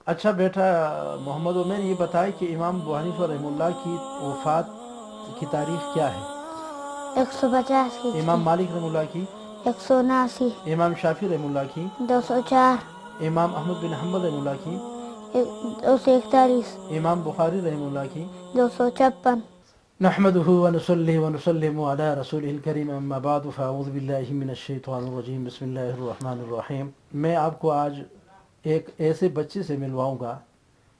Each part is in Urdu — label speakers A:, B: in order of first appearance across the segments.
A: اچھا بیٹا محمد عمر، یہ بتائے کہ امام ابو حنیفہ رحمہ اللہ کی وفات کی تاریخ کیا ہے؟
B: 150 ہجری،
A: امام مالک رحمہ اللہ کی،
B: 179،
A: امام شافعی رحمہ اللہ کی،
B: 204،
A: امام احمد بن حنبل رحمہ اللہ کی،
B: 241،
A: امام بخاری رحمہ اللہ کی۔
B: 256۔
A: نحمده ونصلي ونسلم على رسوله الكريم اما بعد فاعوذ باللہ من الشیطان الرجیم بسم اللہ الرحمن الرحیم۔ میں آپ کو آج ایک ایسے بچے سے ملواؤں گا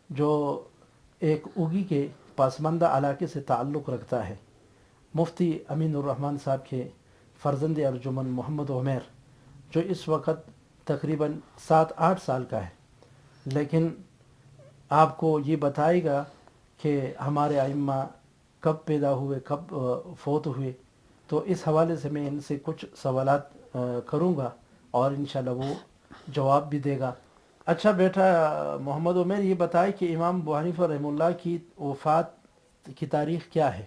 A: جو ایک اگی کے پسماندہ علاقے سے تعلق رکھتا ہے، مفتی امین الرحمن صاحب کے فرزند ارجمن محمد عمیر، جو اس وقت تقریباً 7-8 سال کا ہے، لیکن آپ کو یہ بتائے گا کہ ہمارے ائمہ کب پیدا ہوئے، کب فوت ہوئے۔ تو اس حوالے سے میں ان سے کچھ سوالات کروں گا اور انشاءاللہ وہ جواب بھی دے گا۔ اچھا بیٹا محمد عمر، یہ بتائے کہ امام ابو حنیفہ رحمہ اللہ کی وفات کی تاریخ کیا ہے؟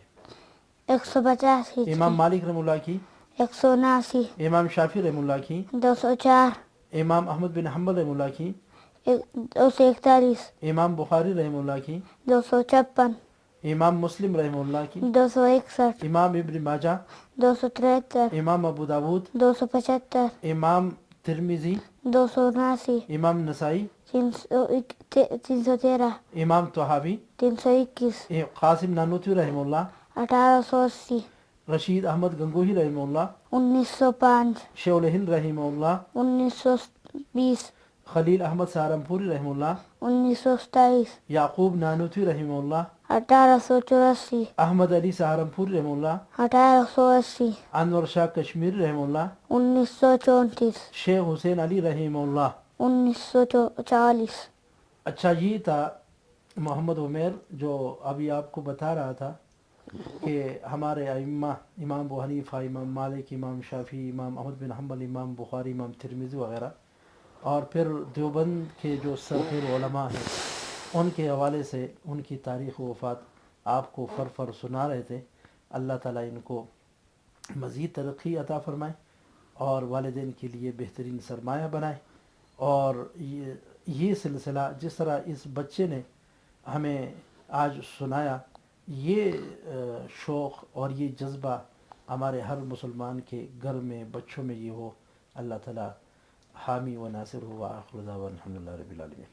B: 150 ہجری،
A: امام مالک رحمہ اللہ کی،
B: 179،
A: امام شافعی رحمہ اللہ کی،
B: 204،
A: امام احمد بن حنبل رحمہ اللہ کی،
B: 241،
A: امام بخاری رحمہ اللہ کی،
B: 256،
A: امام مسلم رحمہ اللہ کی،
B: 261،
A: امام ابن ماجہ،
B: 273،
A: امام ابو داود،
B: 275،
A: امام ترمذی،
B: 279،
A: امام نسائی،
B: 313،
A: امام طحاوی،
B: 321،
A: قاسم نانوتوی رحمہ اللہ،
B: 1880،
A: رشید احمد گنگوہی رحمہ اللہ،
B: 1905،
A: شیخ الہند رحمہ اللہ،
B: 1920،
A: خلیل احمد سہارنپوری رحمہ اللہ،
B: 1927،
A: یعقوب نانوتوی رحمہ اللہ،
B: 1884،
A: احمد علی سہارنپوری رحمہ اللہ،
B: 1880،
A: انور شاہ کشمیری رحمہ اللہ،
B: 1934،
A: شیخ حسین علی رحمہ اللہ۔
B: 1940۔
A: اچھا، یہ تھا محمد عمیر جو ابھی آپ کو بتا رہا تھا کہ ہمارے ائمہ امام ابو حنیفہ، امام مالک، امام شافعی، امام احمد بن حنبل، امام بخاری، امام ترمذی وغیرہ، اور پھر دیوبند کے جو سرخیر علماء ہیں ان کے حوالے سے ان کی تاریخ و وفات آپ کو فر سنا رہے تھے۔ اللہ تعالیٰ ان کو مزید ترقی عطا فرمائے اور والدین کے لیے بہترین سرمایہ بنائے، اور یہ سلسلہ جس طرح اس بچے نے ہمیں آج سنایا، یہ شوق اور یہ جذبہ ہمارے ہر مسلمان کے گھر میں، بچوں میں یہ ہو۔ اللہ تعالیٰ حامی و ناصر ہو، وآخر دعوانا الحمدللہ رب العالمین۔